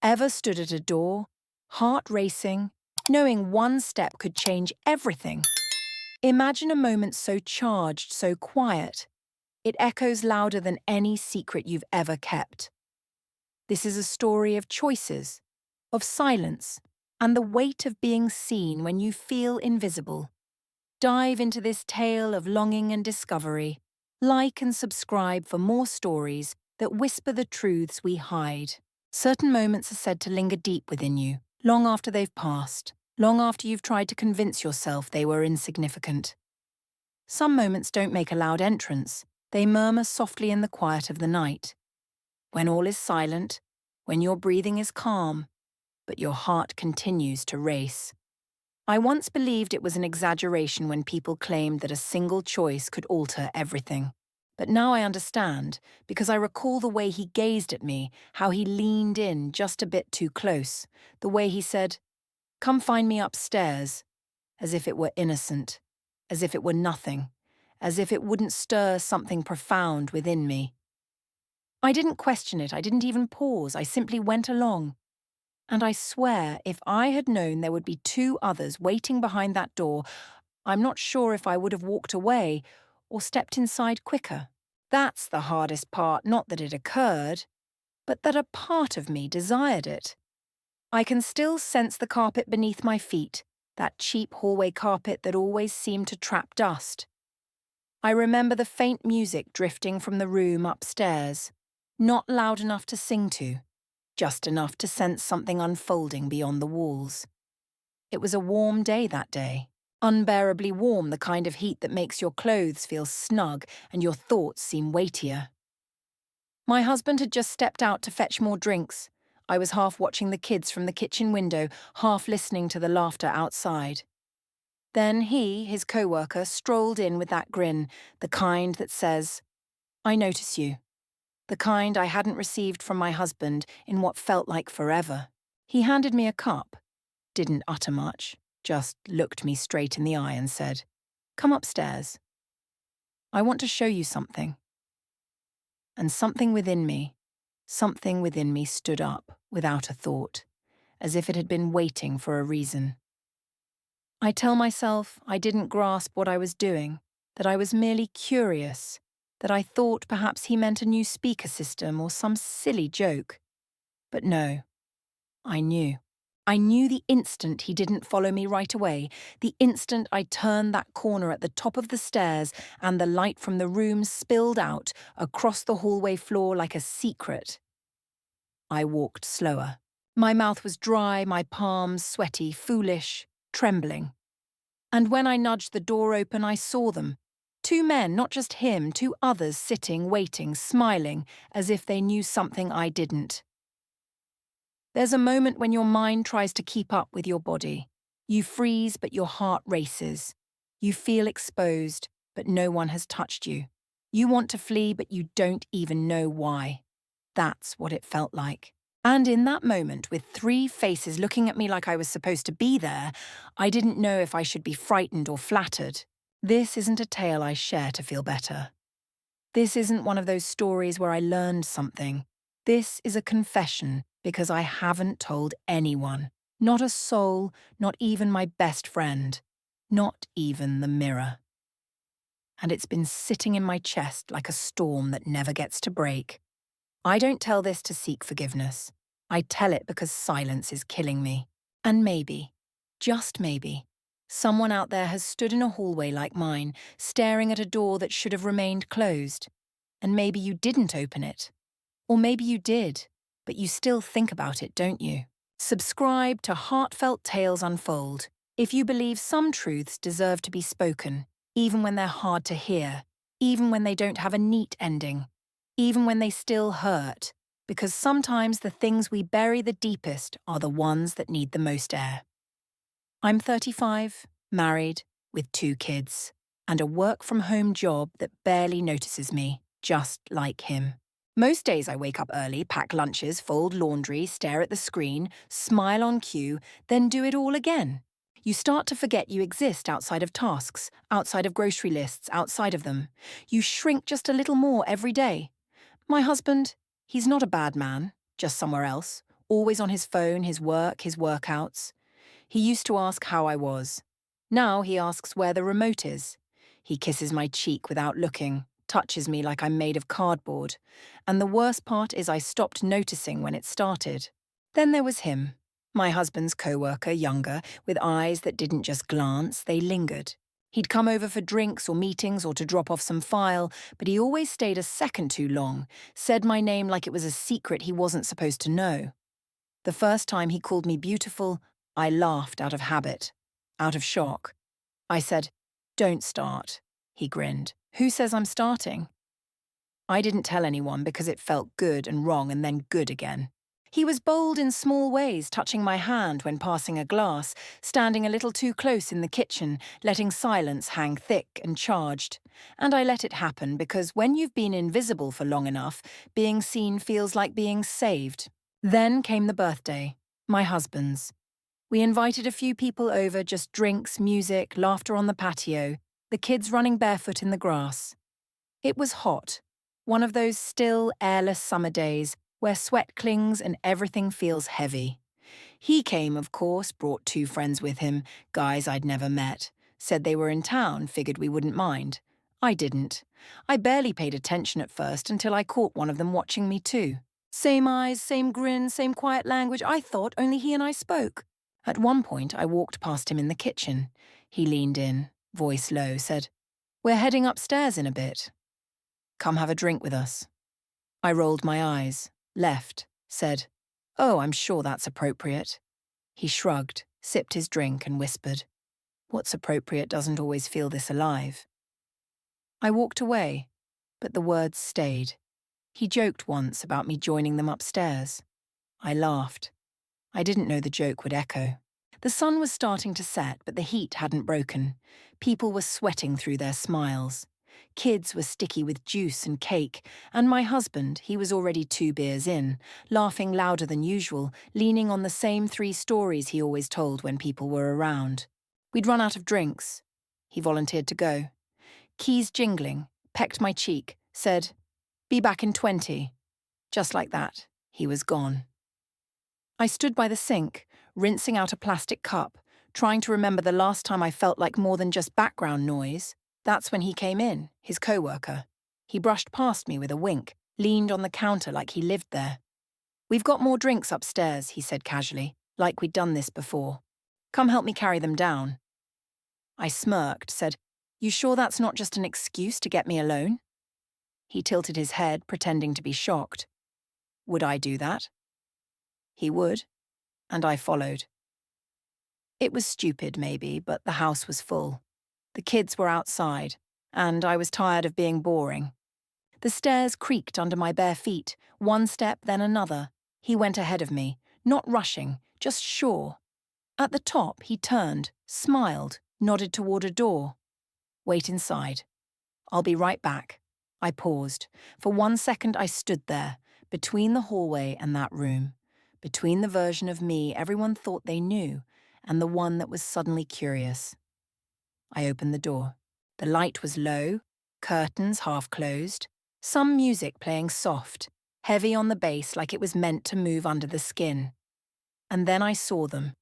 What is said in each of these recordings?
Ever stood at a door, heart racing, knowing one step could change everything? Imagine a moment so charged, so quiet, it echoes louder than any secret you've ever kept. This is a story of choices, of silence, and the weight of being seen when you feel invisible. Dive into this tale of longing and discovery. Like and subscribe for more stories that whisper the truths we hide. Certain moments are said to linger deep within you, long after they've passed, long after you've tried to convince yourself they were insignificant. Some moments don't make a loud entrance, they murmur softly in the quiet of the night. When all is silent, when your breathing is calm, but your heart continues to race. I once believed it was an exaggeration when people claimed that a single choice could alter everything. But now I understand, because I recall the way he gazed at me, how he leaned in just a bit too close, the way he said, "Come find me upstairs," as if it were innocent, as if it were nothing, as if it wouldn't stir something profound within me. I didn't question it, I didn't even pause, I simply went along. And I swear, if I had known there would be two others waiting behind that door, I'm not sure if I would have walked away or stepped inside quicker. That's the hardest part, not that it occurred, but that a part of me desired it. I can still sense the carpet beneath my feet, that cheap hallway carpet that always seemed to trap dust. I remember the faint music drifting from the room upstairs, not loud enough to sing to, just enough to sense something unfolding beyond the walls. It was a warm day that day, unbearably warm, the kind of heat that makes your clothes feel snug and your thoughts seem weightier. My husband had just stepped out to fetch more drinks. I was half watching the kids from the kitchen window, half listening to the laughter outside. Then he, his co-worker, strolled in with that grin, the kind that says, "I notice you." The kind I hadn't received from my husband in what felt like forever. He handed me a cup, didn't utter much, just looked me straight in the eye and said, "Come upstairs. I want to show you something." And something within me stood up without a thought, as if it had been waiting for a reason. I tell myself I didn't grasp what I was doing, that I was merely curious, that I thought perhaps he meant a new speaker system or some silly joke. But no, I knew. I knew the instant he didn't follow me right away, the instant I turned that corner at the top of the stairs and the light from the room spilled out across the hallway floor like a secret. I walked slower. My mouth was dry, my palms sweaty, foolish, trembling. And when I nudged the door open, I saw them. Two men, not just him, two others sitting, waiting, smiling, as if they knew something I didn't. There's a moment when your mind tries to keep up with your body. You freeze, but your heart races. You feel exposed, but no one has touched you. You want to flee, but you don't even know why. That's what it felt like. And in that moment, with three faces looking at me like I was supposed to be there, I didn't know if I should be frightened or flattered. This isn't a tale I share to feel better. This isn't one of those stories where I learned something. This is a confession because I haven't told anyone. Not a soul, not even my best friend. Not even the mirror. And it's been sitting in my chest like a storm that never gets to break. I don't tell this to seek forgiveness. I tell it because silence is killing me. And maybe, just maybe, someone out there has stood in a hallway like mine, staring at a door that should have remained closed. And maybe you didn't open it. Or maybe you did, but you still think about it, don't you? Subscribe to Heartfelt Tales Unfold if you believe some truths deserve to be spoken, even when they're hard to hear, even when they don't have a neat ending, even when they still hurt, because sometimes the things we bury the deepest are the ones that need the most air. I'm 35, married, with 2 kids, and a work-from-home job that barely notices me, just like him. Most days I wake up early, pack lunches, fold laundry, stare at the screen, smile on cue, then do it all again. You start to forget you exist outside of tasks, outside of grocery lists, outside of them. You shrink just a little more every day. My husband, he's not a bad man, just somewhere else, always on his phone, his work, his workouts. He used to ask how I was. Now he asks where the remote is. He kisses my cheek without looking, touches me like I'm made of cardboard. And the worst part is I stopped noticing when it started. Then there was him, my husband's co-worker, younger, with eyes that didn't just glance, they lingered. He'd come over for drinks or meetings or to drop off some file, but he always stayed a second too long, said my name like it was a secret he wasn't supposed to know. The first time he called me beautiful, I laughed out of habit, out of shock. I said, "Don't start." He grinned. "Who says I'm starting?" I didn't tell anyone because it felt good and wrong and then good again. He was bold in small ways, touching my hand when passing a glass, standing a little too close in the kitchen, letting silence hang thick and charged. And I let it happen because when you've been invisible for long enough, being seen feels like being saved. Then came the birthday, my husband's. We invited a few people over, just drinks, music, laughter on the patio, the kids running barefoot in the grass. It was hot, one of those still, airless summer days where sweat clings and everything feels heavy. He came, of course, brought 2 friends with him, guys I'd never met. Said they were in town, figured we wouldn't mind. I didn't. I barely paid attention at first until I caught one of them watching me too. Same eyes, same grin, same quiet language. I thought only he and I spoke. At one point, I walked past him in the kitchen. He leaned in, voice low, said, "We're heading upstairs in a bit. Come have a drink with us." I rolled my eyes, left, said, "Oh, I'm sure that's appropriate." He shrugged, sipped his drink and whispered, "What's appropriate doesn't always feel this alive." I walked away, but the words stayed. He joked once about me joining them upstairs. I laughed. I didn't know the joke would echo. The sun was starting to set, but the heat hadn't broken. People were sweating through their smiles. Kids were sticky with juice and cake, and my husband, he was already 2 beers in, laughing louder than usual, leaning on the same 3 stories he always told when people were around. We'd run out of drinks. He volunteered to go. Keys jingling, pecked my cheek, said, "Be back in 20. Just like that, he was gone. I stood by the sink, rinsing out a plastic cup, trying to remember the last time I felt like more than just background noise. That's when he came in, his co-worker. He brushed past me with a wink, leaned on the counter like he lived there. "We've got more drinks upstairs," he said casually, like we'd done this before. "Come help me carry them down." I smirked, said, "You sure that's not just an excuse to get me alone?" He tilted his head, pretending to be shocked. Would I do that? He would, and I followed. It was stupid, maybe, but the house was full. The kids were outside, and I was tired of being boring. The stairs creaked under my bare feet, one step, then another. He went ahead of me, not rushing, just sure. At the top, he turned, smiled, nodded toward a door. "Wait inside. I'll be right back." I paused. For 1 second, I stood there, between the hallway and that room, between the version of me everyone thought they knew and the one that was suddenly curious. I opened the door. The light was low, curtains half closed, some music playing soft, heavy on the bass like it was meant to move under the skin. And then I saw them.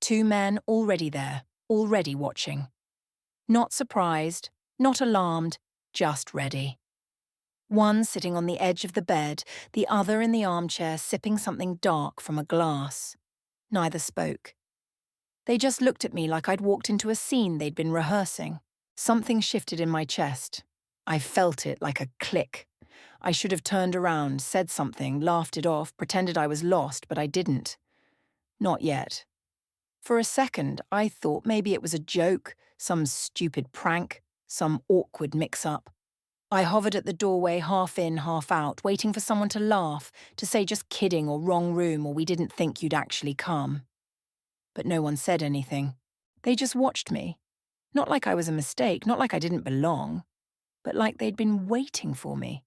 2 men already there, already watching. Not surprised, not alarmed, just ready. One sitting on the edge of the bed, the other in the armchair sipping something dark from a glass. Neither spoke. They just looked at me like I'd walked into a scene they'd been rehearsing. Something shifted in my chest. I felt it like a click. I should have turned around, said something, laughed it off, pretended I was lost, but I didn't. Not yet. For a second, I thought maybe it was a joke, some stupid prank, some awkward mix-up. I hovered at the doorway, half in, half out, waiting for someone to laugh, to say just kidding or wrong room or we didn't think you'd actually come. But no one said anything. They just watched me. Not like I was a mistake, not like I didn't belong, but like they'd been waiting for me.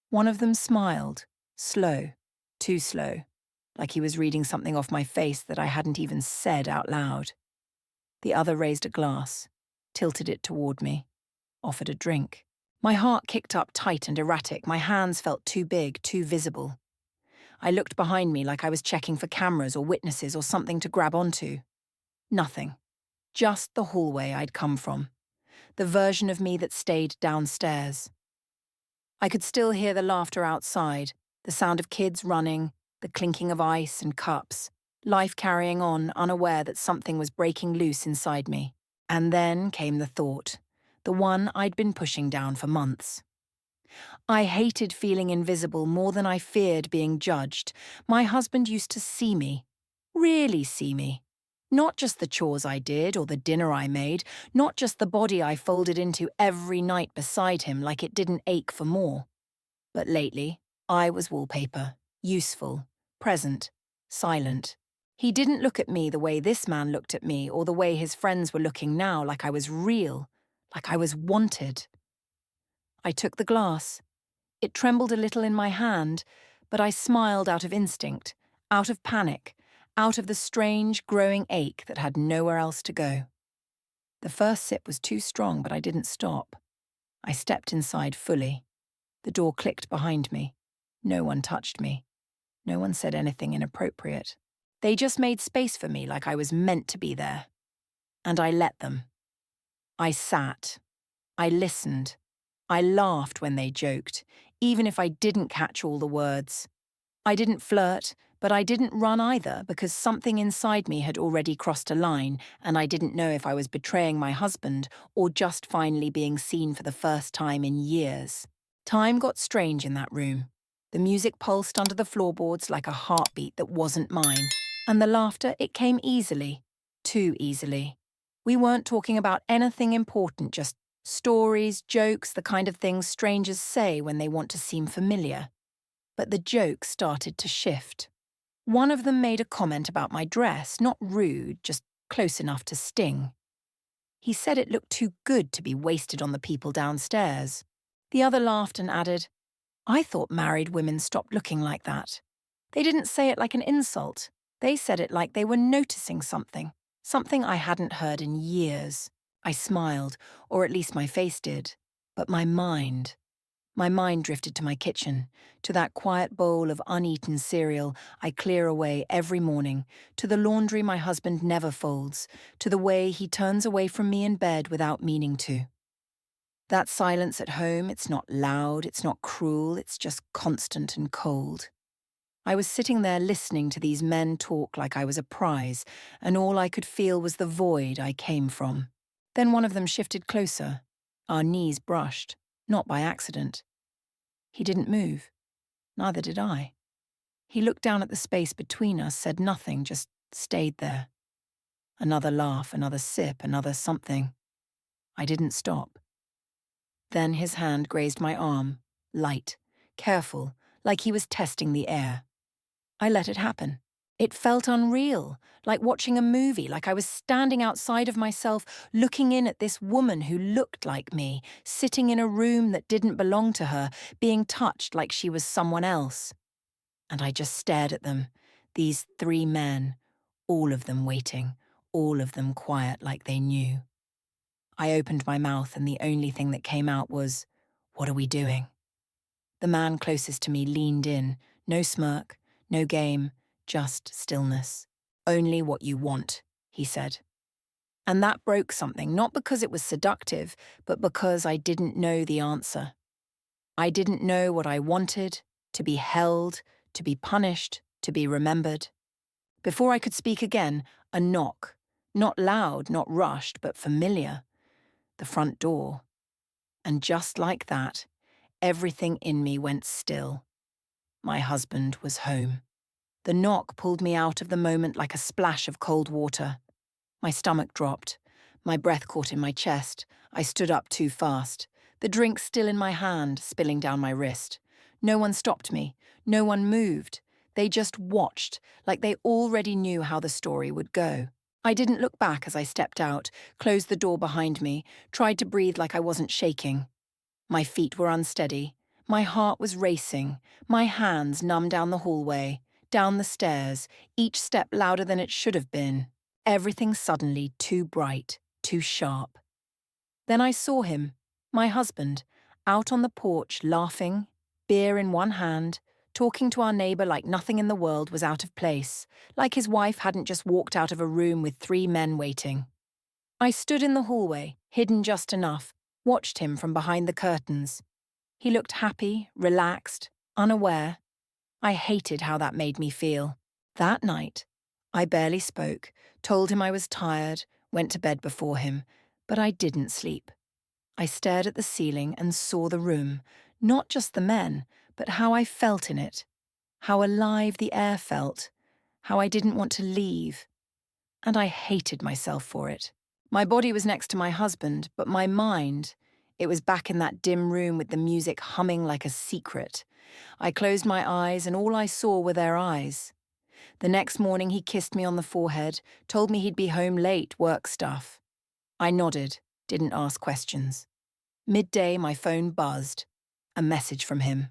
One of them smiled, slow, too slow, like he was reading something off my face that I hadn't even said out loud. The other raised a glass, tilted it toward me, offered a drink. My heart kicked up tight and erratic, my hands felt too big, too visible. I looked behind me like I was checking for cameras or witnesses or something to grab onto. Nothing. Just the hallway I'd come from. The version of me that stayed downstairs. I could still hear the laughter outside, the sound of kids running, the clinking of ice and cups, life carrying on, unaware that something was breaking loose inside me. And then came the thought, the one I'd been pushing down for months. I hated feeling invisible more than I feared being judged. My husband used to see me, really see me. Not just the chores I did or the dinner I made, not just the body I folded into every night beside him like it didn't ache for more. But lately, I was wallpaper, useful, present, silent. He didn't look at me the way this man looked at me or the way his friends were looking now, like I was real, like I was wanted. I took the glass. It trembled a little in my hand, but I smiled out of instinct, out of panic, out of the strange, growing ache that had nowhere else to go. The first sip was too strong, but I didn't stop. I stepped inside fully. The door clicked behind me. No one touched me. No one said anything inappropriate. They just made space for me like I was meant to be there. And I let them. I sat. I listened. I laughed when they joked, even if I didn't catch all the words. I didn't flirt, but I didn't run either because something inside me had already crossed a line and I didn't know if I was betraying my husband or just finally being seen for the first time in years. Time got strange in that room. The music pulsed under the floorboards like a heartbeat that wasn't mine. And the laughter, it came easily. Too easily. We weren't talking about anything important, just stories, jokes, the kind of things strangers say when they want to seem familiar. But the jokes started to shift. One of them made a comment about my dress, not rude, just close enough to sting. He said it looked too good to be wasted on the people downstairs. The other laughed and added, I thought married women stopped looking like that. They didn't say it like an insult. They said it like they were noticing something I hadn't heard in years. I smiled, or at least my face did. But my mind drifted to my kitchen, to that quiet bowl of uneaten cereal I clear away every morning, to the laundry my husband never folds, to the way he turns away from me in bed without meaning to. That silence at home, it's not loud, it's not cruel, it's just constant and cold. I was sitting there listening to these men talk like I was a prize, and all I could feel was the void I came from. Then one of them shifted closer. Our knees brushed, not by accident. He didn't move. Neither did I. He looked down at the space between us, said nothing, just stayed there. Another laugh, another sip, another something. I didn't stop. Then his hand grazed my arm, light, careful, like he was testing the air. I let it happen. It felt unreal, like watching a movie, like I was standing outside of myself, looking in at this woman who looked like me, sitting in a room that didn't belong to her, being touched like she was someone else. And I just stared at them, these 3 men, all of them waiting, all of them quiet like they knew. I opened my mouth and the only thing that came out was, "What are we doing?" The man closest to me leaned in, no smirk, no game, just stillness. "Only what you want," he said. And that broke something, not because it was seductive, but because I didn't know the answer. I didn't know what I wanted, to be held, to be punished, to be remembered. Before I could speak again, a knock. Not loud, not rushed, but familiar. The front door. And just like that, everything in me went still. My husband was home. The knock pulled me out of the moment like a splash of cold water. My stomach dropped. My breath caught in my chest. I stood up too fast. The drink still in my hand, spilling down my wrist. No one stopped me. No one moved. They just watched, like they already knew how the story would go. I didn't look back as I stepped out, closed the door behind me, tried to breathe like I wasn't shaking. My feet were unsteady. My heart was racing. My hands numb down the hallway, down the stairs, each step louder than it should have been. Everything suddenly too bright, too sharp. Then I saw him, my husband, out on the porch laughing, beer in one hand, talking to our neighbour like nothing in the world was out of place, like his wife hadn't just walked out of a room with 3 men waiting. I stood in the hallway, hidden just enough, watched him from behind the curtains. He looked happy, relaxed, unaware. I hated how that made me feel. That night, I barely spoke, told him I was tired, went to bed before him, but I didn't sleep. I stared at the ceiling and saw the room, not just the men, but how I felt in it, how alive the air felt, how I didn't want to leave. And I hated myself for it. My body was next to my husband, but my mind, it was back in that dim room with the music humming like a secret. I closed my eyes and all I saw were their eyes. The next morning he kissed me on the forehead, told me he'd be home late, work stuff. I nodded, didn't ask questions. Midday, my phone buzzed. A message from him.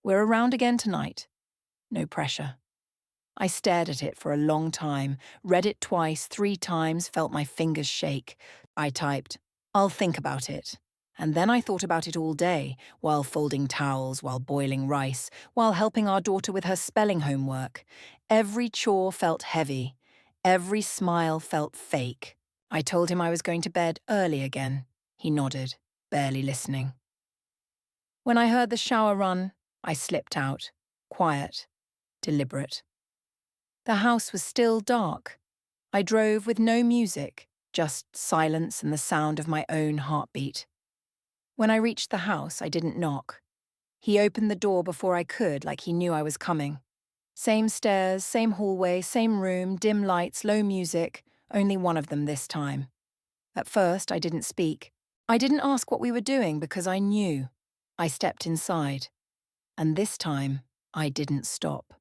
"We're around again tonight." No pressure. I stared at it for a long time, read it twice, 3 times, felt my fingers shake. I typed, "I'll think about it." And then I thought about it all day, while folding towels, while boiling rice, while helping our daughter with her spelling homework. Every chore felt heavy. Every smile felt fake. I told him I was going to bed early again. He nodded, barely listening. When I heard the shower run, I slipped out, quiet, deliberate. The house was still dark. I drove with no music, just silence and the sound of my own heartbeat. When I reached the house, I didn't knock. He opened the door before I could, like he knew I was coming. Same stairs, same hallway, same room, dim lights, low music, only one of them this time. At first, I didn't speak. I didn't ask what we were doing because I knew. I stepped inside. And this time, I didn't stop.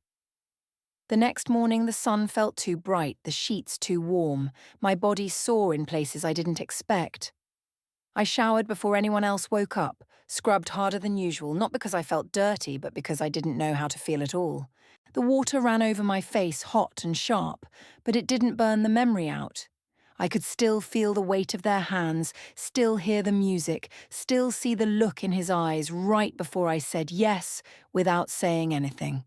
The next morning, the sun felt too bright, the sheets too warm, my body sore in places I didn't expect. I showered before anyone else woke up, scrubbed harder than usual, not because I felt dirty, but because I didn't know how to feel at all. The water ran over my face, hot and sharp, but it didn't burn the memory out. I could still feel the weight of their hands, still hear the music, still see the look in his eyes right before I said yes without saying anything.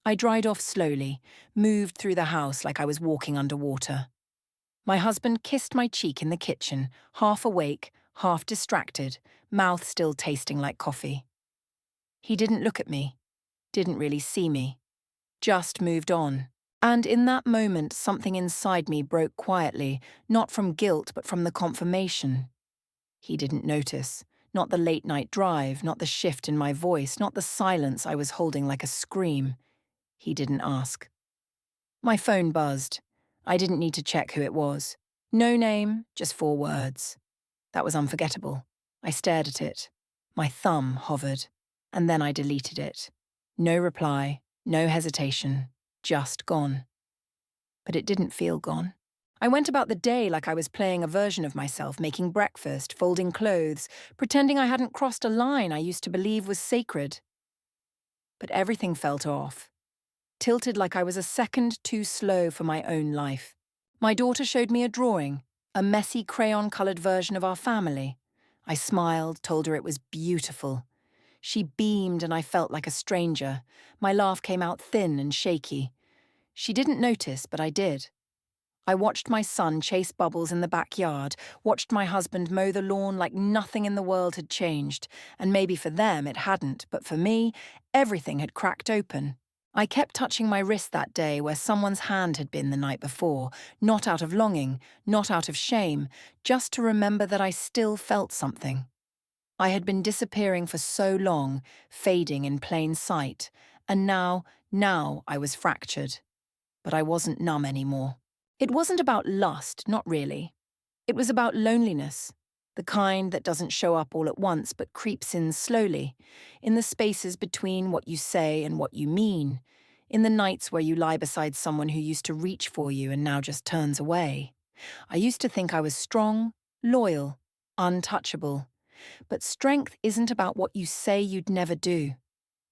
I dried off slowly, moved through the house like I was walking underwater. My husband kissed my cheek in the kitchen, half awake, half distracted, mouth still tasting like coffee. He didn't look at me, didn't really see me, just moved on. And in that moment, something inside me broke quietly, not from guilt, but from the confirmation. He didn't notice, not the late-night drive, not the shift in my voice, not the silence I was holding like a scream. He didn't ask. My phone buzzed. I didn't need to check who it was. No name, just 4 words. That was unforgettable. I stared at it. My thumb hovered, and then I deleted it. No reply, no hesitation, just gone. But it didn't feel gone. I went about the day like I was playing a version of myself, making breakfast, folding clothes, pretending I hadn't crossed a line I used to believe was sacred. But everything felt off. Tilted like I was a second too slow for my own life. My daughter showed me a drawing, a messy crayon-coloured version of our family. I smiled, told her it was beautiful. She beamed and I felt like a stranger. My laugh came out thin and shaky. She didn't notice, but I did. I watched my son chase bubbles in the backyard, watched my husband mow the lawn like nothing in the world had changed, and maybe for them it hadn't, but for me, everything had cracked open. I kept touching my wrist that day where someone's hand had been the night before, not out of longing, not out of shame, just to remember that I still felt something. I had been disappearing for so long, fading in plain sight, and now I was fractured. But I wasn't numb anymore. It wasn't about lust, not really. It was about loneliness, the kind that doesn't show up all at once but creeps in slowly, in the spaces between what you say and what you mean, in the nights where you lie beside someone who used to reach for you and now just turns away. I used to think I was strong, loyal, untouchable. But strength isn't about what you say you'd never do.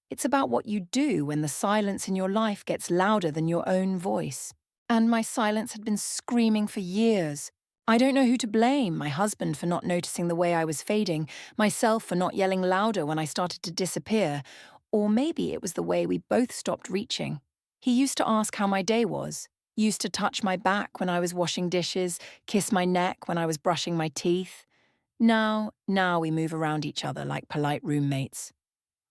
It's about what you do when the silence in your life gets louder than your own voice. And my silence had been screaming for years. I don't know who to blame, my husband for not noticing the way I was fading, myself for not yelling louder when I started to disappear, Or maybe it was the way we both stopped reaching. He used to ask how my day was, used to touch my back when I was washing dishes, kiss my neck when I was brushing my teeth. Now we move around each other like polite roommates.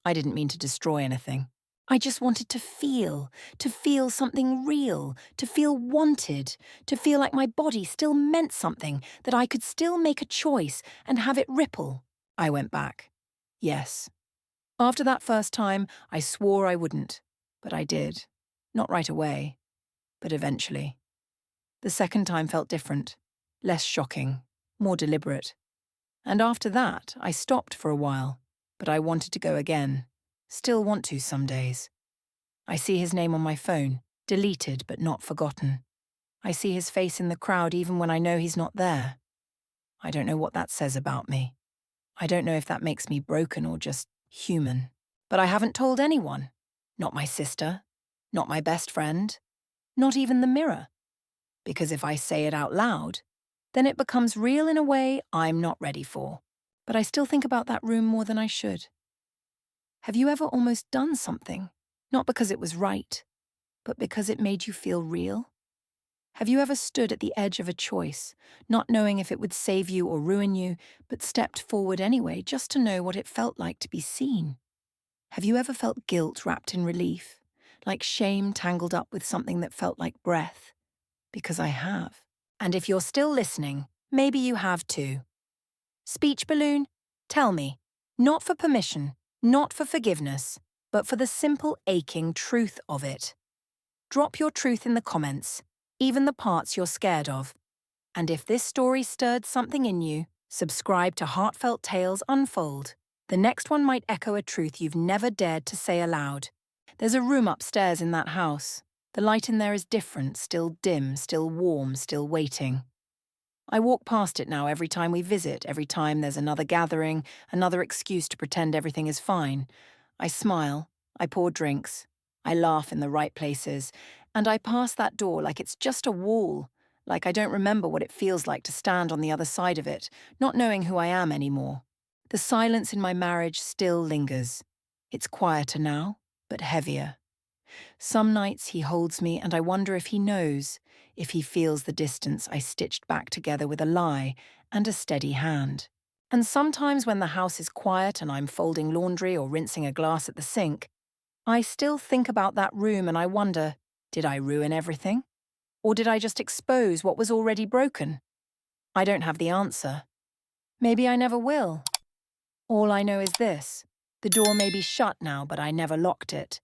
I didn't mean to destroy anything. I just wanted to feel something real, to feel wanted, to feel like my body still meant something, that I could still make a choice and have it ripple. I went back. Yes. After that first time, I swore I wouldn't, but I did. Not right away, but eventually. The second time felt different, less shocking, more deliberate. And after that, I stopped for a while, but I wanted to go again. Still want to some days. I see his name on my phone, deleted but not forgotten. I see his face in the crowd even when I know he's not there. I don't know what that says about me. I don't know if that makes me broken or just human. But I haven't told anyone. Not my sister, not my best friend, not even the mirror. Because if I say it out loud, then it becomes real in a way I'm not ready for. But I still think about that room more than I should. Have you ever almost done something, not because it was right, but because it made you feel real? Have you ever stood at the edge of a choice, not knowing if it would save you or ruin you, but stepped forward anyway just to know what it felt like to be seen? Have you ever felt guilt wrapped in relief, like shame tangled up with something that felt like breath? Because I have. And if you're still listening, maybe you have too. Speech balloon, tell me, not for permission, not for forgiveness, but for the simple aching truth of it. Drop your truth in the comments, even the parts you're scared of. And if this story stirred something in you, subscribe to Heartfelt Tales Unfold. The next one might echo a truth you've never dared to say aloud. There's a room upstairs in that house. The light in there is different, still dim, still warm, still waiting. I walk past it now every time we visit, every time there's another gathering, another excuse to pretend everything is fine. I smile, I pour drinks, I laugh in the right places, and I pass that door like it's just a wall, like I don't remember what it feels like to stand on the other side of it, not knowing who I am anymore. The silence in my marriage still lingers. It's quieter now, but heavier. Some nights he holds me and I wonder if he knows, if he feels the distance I stitched back together with a lie and a steady hand. And sometimes when the house is quiet and I'm folding laundry or rinsing a glass at the sink, I still think about that room and I wonder, did I ruin everything? Or did I just expose what was already broken? I don't have the answer. Maybe I never will. All I know is this: the door may be shut now, but I never locked it.